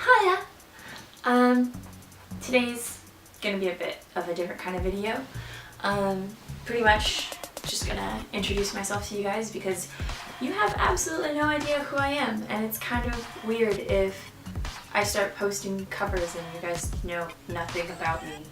Hiya! Today's gonna be a bit of a different kind of video. Pretty much just gonna introduce myself to you guys because you have absolutely no idea who I am, and it's kind of weird if I start posting covers and you guys know nothing about me.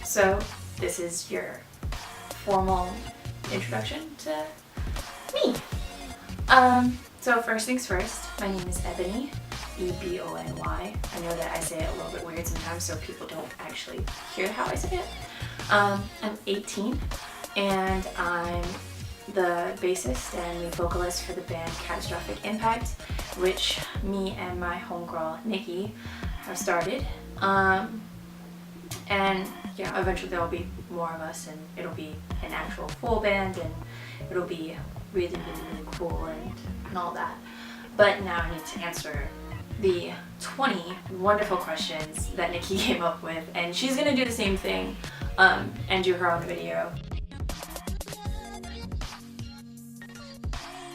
So this is your formal introduction to me. So first things first, my name is Ebony, E-B-O-N-Y. I know that I say it a little bit weird sometimes so people don't actually hear how I say it. I'm 18 and I'm the bassist and lead vocalist for the band Catastrophic Impact, which me and my homegirl Niki have started. And yeah, eventually there will be more of us and it'll be an actual full band and it'll be really cool and all that. But now I need to answer the 20 wonderful questions that Niki came up with, and she's gonna do the same thing and do her own video.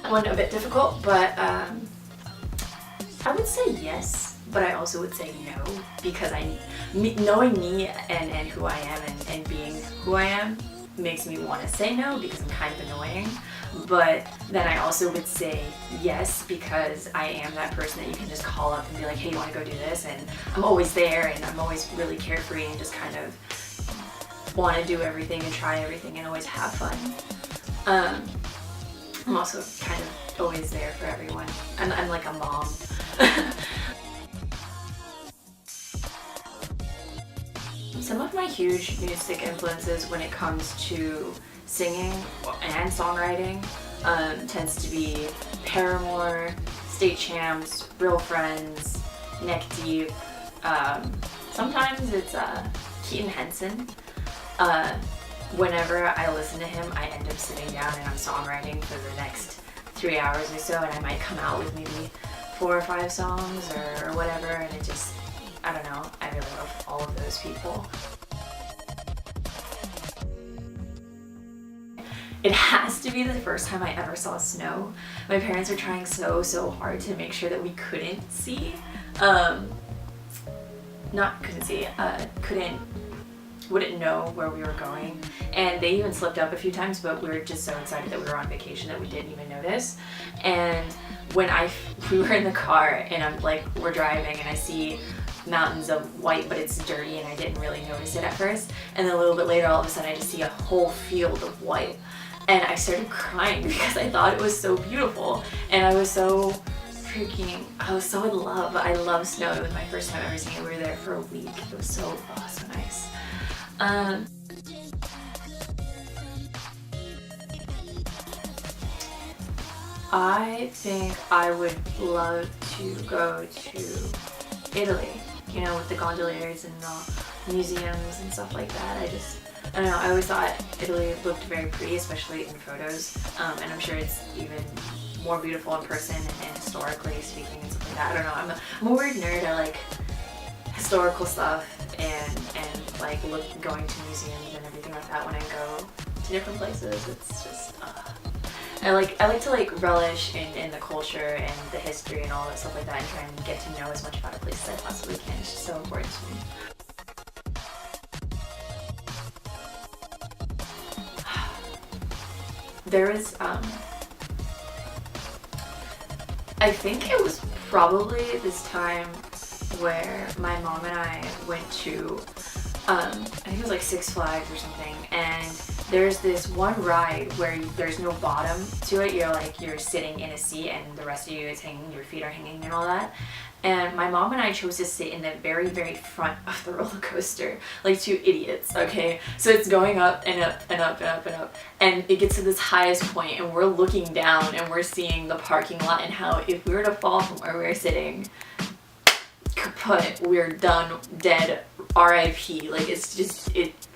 One a bit difficult, but I would say yes, but I also would say no because knowing me and who I am and being who I am makes me want to say no because I'm kind of annoying. But then I also would say yes because I am that person that you can just call up and be like, hey, you want to go do this? And I'm always there and I'm always really carefree and just kind of want to do everything and try everything and always have fun. I'm also kind of always there for everyone. I'm like a mom. Some of my huge music influences when it comes to singing and songwriting tends to be Paramore, State Champs, Real Friends, Neck Deep. Sometimes it's Keaton Henson. Whenever I listen to him, I end up sitting down and I'm songwriting for the next 3 hours or so, and I might come out with maybe 4 or 5 songs or whatever, and it just, I don't know, I really love all of those people. It has to be the first time I ever saw snow. My parents were trying so hard to make sure that we couldn't see. Wouldn't know where we were going. And they even slipped up a few times, but we were just so excited that we were on vacation that we didn't even notice. And when we were in the car and we're driving and I see mountains of white, but it's dirty and I didn't really notice it at first. And then a little bit later, all of a sudden I just see a whole field of white. And I started crying because I thought it was so beautiful. And I was so in love. I love snow. It was my first time ever seeing it. We were there for a week. It was so nice. I think I would love to go to Italy, you know, with the gondoliers and the museums and stuff like that. I don't know, I always thought Italy looked very pretty, especially in photos, and I'm sure it's even more beautiful in person and historically speaking and stuff like that. I don't know, I'm a weird nerd. I like historical stuff and like going to museums and everything like that when I go to different places. It's just I like to relish in the culture and the history and all that stuff like that and try and get to know as much about a place as I possibly can. It's just so important to me. There is I think it was probably this time where my mom and I went to I think it was like 6 Flags or something, and there's this one ride where there's no bottom to it. You're sitting in a seat and the rest of you is hanging, your feet are hanging and all that. And my mom and I chose to sit in the very front of the roller coaster, like 2 idiots, okay? So it's going up and up and up and up and up, and it gets to this highest point and we're looking down and we're seeing the parking lot and how if we were to fall from where we were sitting, kaput, we're done, dead, RIP. Like it's just,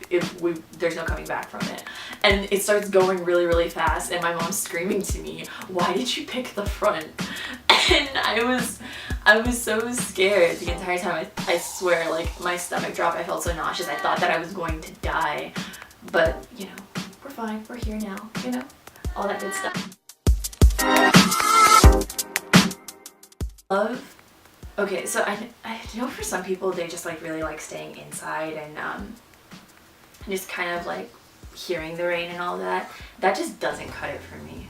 there's no coming back from it. And it starts going really fast and my mom's screaming to me, why did you pick the front? And I was so scared the entire time. I swear, like my stomach dropped. I felt so nauseous. I thought that I was going to die. But, you know, we're fine. We're here now, you know, all that good stuff. Love Okay, so I know for some people they just like really like staying inside and just kind of like hearing the rain and all that. That just doesn't cut it for me.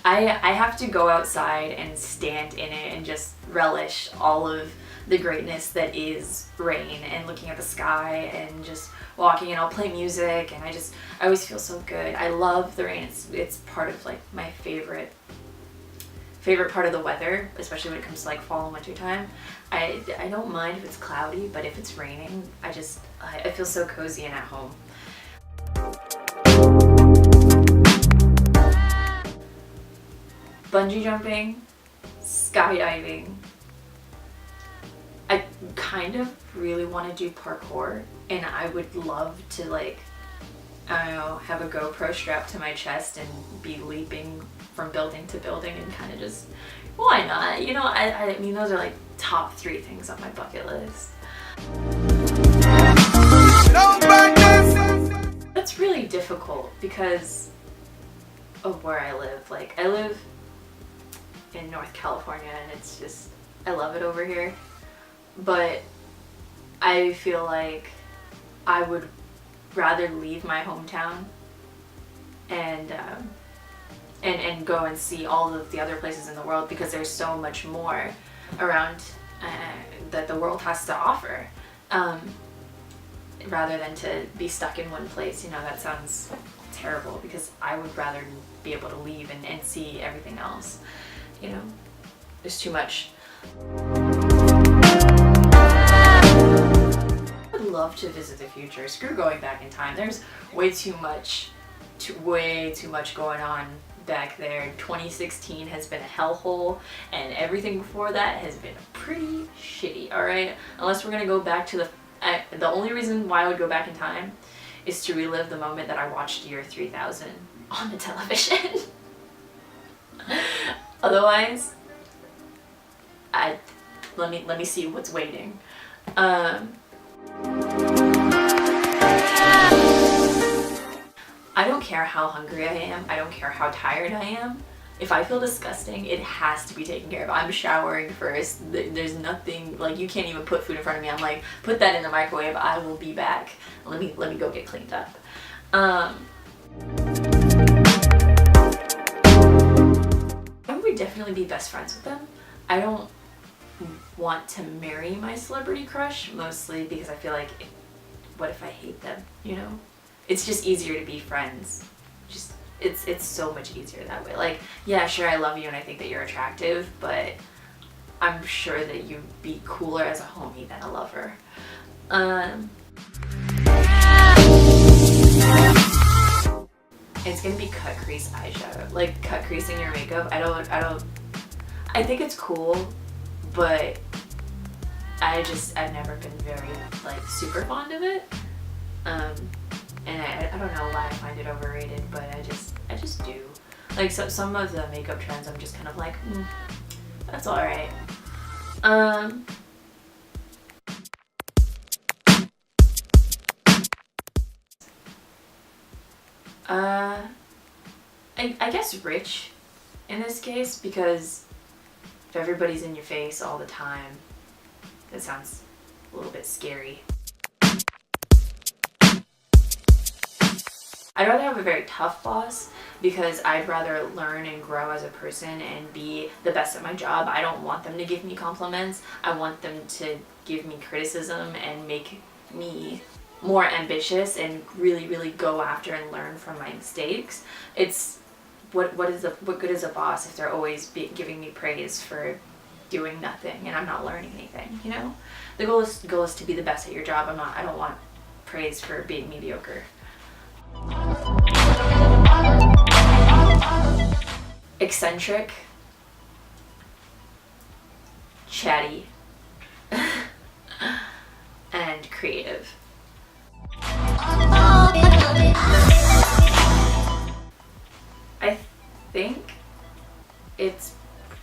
I have to go outside and stand in it and just relish all of the greatness that is rain and looking at the sky and just walking, and I'll play music and I always feel so good. I love the rain. It's part of like my favorite part of the weather, especially when it comes to like fall and winter time. I don't mind if it's cloudy, but if it's raining, I feel so cozy and at home. Bungee jumping, skydiving. I kind of really want to do parkour, and I would love to like, I don't know, have a GoPro strapped to my chest and be leaping from building to building and kind of just, why not? You know, I mean, those are like top 3 things on my bucket list. That's really difficult because of where I live. Like, I live in North California and it's just, I love it over here. But I feel like I would rather leave my hometown and go and see all of the other places in the world, because there's so much more around that the world has to offer, rather than to be stuck in one place. You know, that sounds terrible, because I would rather be able to leave and see everything else. You know, there's too much. I would love to visit the future. Screw going back in time. There's way too much going on back there. 2016 has been a hellhole, and everything before that has been pretty shitty, alright? Unless we're gonna go back to the only reason why I would go back in time is to relive the moment that I watched year 3000 on the television. Otherwise, let me see what's waiting. I don't care how hungry I am. I don't care how tired I am. If I feel disgusting, it has to be taken care of. I'm showering first. There's nothing, like, you can't even put food in front of me. I'm like, put that in the microwave. I will be back. Let me go get cleaned up. I would definitely be best friends with them. I don't want to marry my celebrity crush, mostly because I feel like, what if I hate them, you know? It's just easier to be friends. Just, it's so much easier that way. Like, yeah, sure, I love you and I think that you're attractive, but I'm sure that you'd be cooler as a homie than a lover. It's gonna be cut crease eyeshadow. Like, cut creasing your makeup. I think it's cool, but I've never been very, like, super fond of it. And I don't know why I find it overrated, but I just do. Like, so some of the makeup trends, I'm just kind of like, that's alright. I guess rich in this case, because if everybody's in your face all the time, that sounds a little bit scary. I'd rather have a very tough boss, because I'd rather learn and grow as a person and be the best at my job. I don't want them to give me compliments. I want them to give me criticism and make me more ambitious and really, really go after and learn from my mistakes. It's what good is a boss if they're always giving me praise for doing nothing and I'm not learning anything, you know? The goal is to be the best at your job. I don't want praise for being mediocre. Eccentric, chatty, and creative. I think it's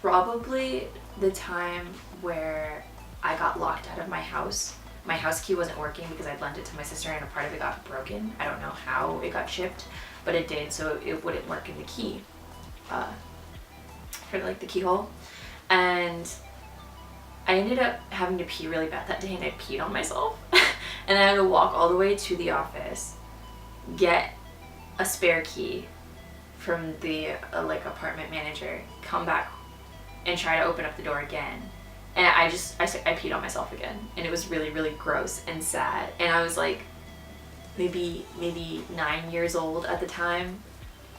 probably the time where I got locked out of my house. My house key wasn't working because I'd lent it to my sister and a part of it got broken. I don't know how it got shipped, but it did, so it wouldn't work in the key, for like the keyhole. And I ended up having to pee really bad that day, and I peed on myself. And I had to walk all the way to the office, get a spare key from the like apartment manager, come back and try to open up the door again. And I peed on myself again, and it was really, really gross and sad. And I was like maybe 9 years old at the time.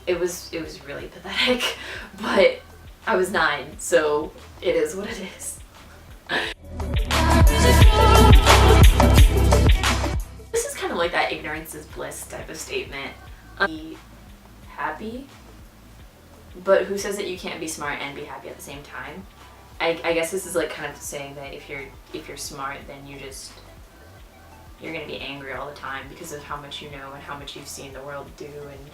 It was really pathetic, but I was 9, so it is what it is. This is kind of like that ignorance is bliss type of statement. Be happy, but who says that you can't be smart and be happy at the same time? I guess this is like kind of saying that if you're smart, then you're gonna be angry all the time because of how much you know and how much you've seen the world do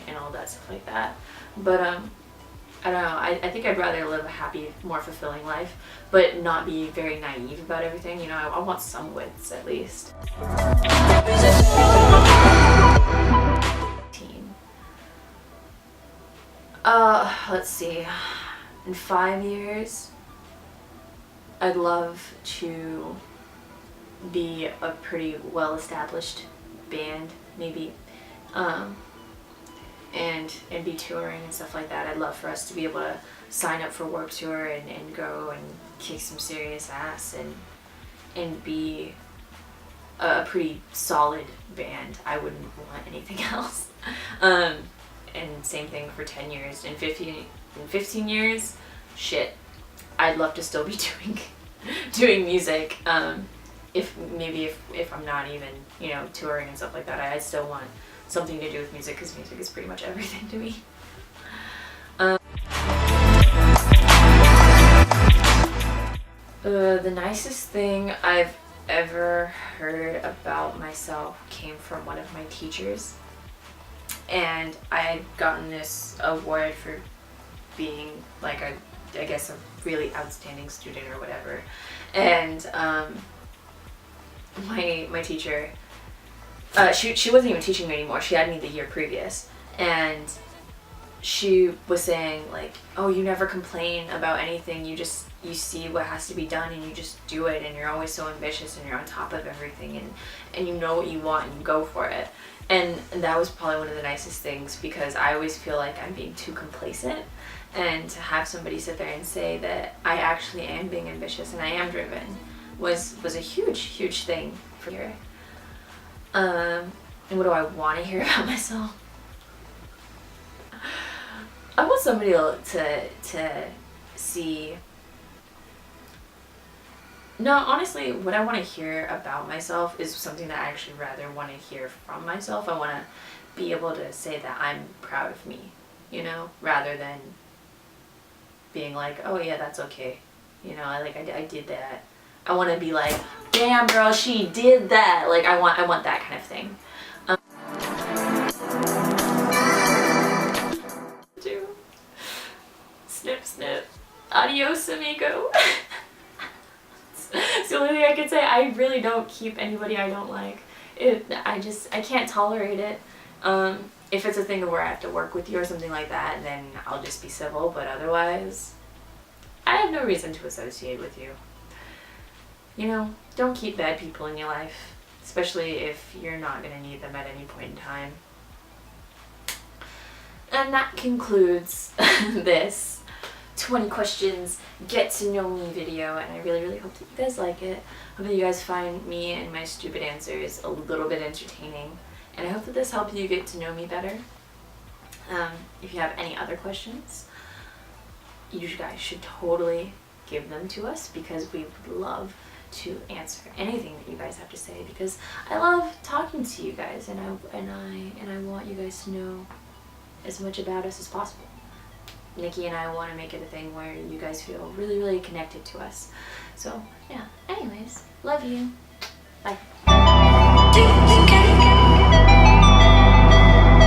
and all that stuff like that. But I don't know, I think I'd rather live a happy, more fulfilling life, but not be very naive about everything. You know, I want some wits at least. Let's see, in 5 years, I'd love to be a pretty well-established band, maybe, and be touring and stuff like that. I'd love for us to be able to sign up for Warped Tour and go and kick some serious ass and be a pretty solid band. I wouldn't want anything else. And same thing for 10 years. In 15 years, shit, I'd love to still be doing music. If I'm not even, you know, touring and stuff like that, I still want something to do with music, because music is pretty much everything to me. The nicest thing I've ever heard about myself came from one of my teachers, and I had gotten this award for being like I guess a really outstanding student or whatever, and my teacher, she wasn't even teaching me anymore. She had me the year previous, and she was saying like, oh, you never complain about anything, you see what has to be done and you just do it, and you're always so ambitious and you're on top of everything, and you know what you want and you go for it. And that was probably one of the nicest things, because I always feel like I'm being too complacent, and to have somebody sit there and say that I actually am being ambitious and I am driven was a huge thing for her. And what do I want to hear about myself? I want somebody to see. No, honestly, what I want to hear about myself is something that I actually rather want to hear from myself. I want to be able to say that I'm proud of me, you know, rather than being like, oh yeah, that's okay, you know, I did that. I want to be like, damn girl, she did that. Like I want that kind of thing. Snip snip. Adios amigo. It's the only thing I can say. I really don't keep anybody I don't like. I can't tolerate it. If it's a thing where I have to work with you or something like that, then I'll just be civil, but otherwise, I have no reason to associate with you. You know, don't keep bad people in your life, especially if you're not going to need them at any point in time. And that concludes this 20 questions get to know me video, and I really hope that you guys like it. Hope that you guys find me and my stupid answers a little bit entertaining, and I hope that this helped you get to know me better. If you have any other questions, you guys should totally give them to us, because we would love to answer anything that you guys have to say, because I love talking to you guys, and I want you guys to know as much about us as possible. Niki and I want to make it a thing where you guys feel really connected to us. So yeah, anyways, love you. Bye.